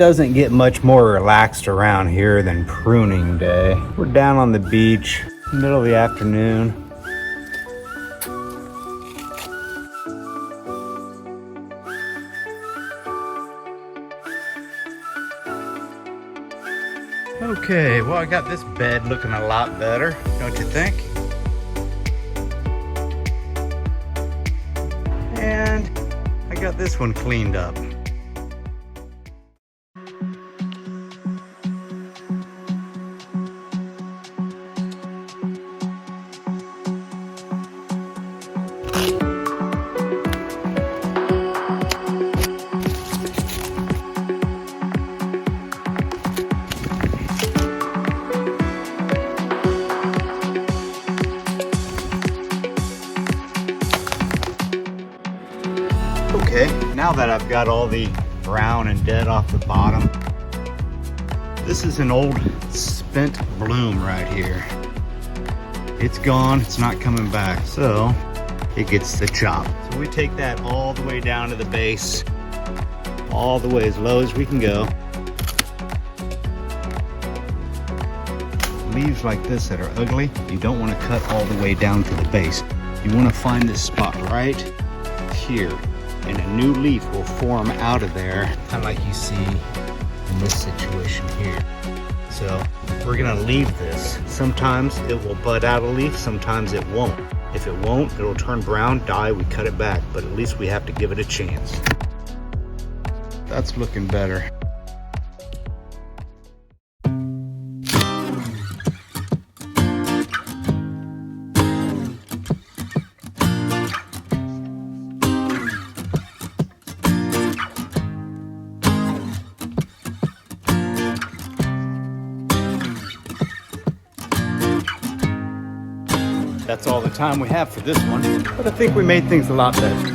Doesn't get much more relaxed around here than pruning day. We're down on the beach, middle of the afternoon. Okay, well, I got this bed looking a lot better, don't you think? And I got this one cleaned up. Okay, now that I've got all the brown and dead off the bottom, this is an old spent bloom right here. It's gone, it's not coming back, so it gets the chop. So we take that all the way down to the base, all the way as low as we can go. Leaves like this that are ugly, you don't want to cut all the way down to the base. You want to find this spot right here, and a new leaf will form out of there, kind of like you see in this situation here. So we're gonna leave this. Sometimes it will bud out a leaf, sometimes it won't. If it won't, it'll turn brown, die, we cut it back, but at least we have to give it a chance. That's looking better. That's all the time we have for this one, but I think we made things a lot better.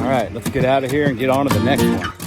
All right, let's get out of here and get on to the next one.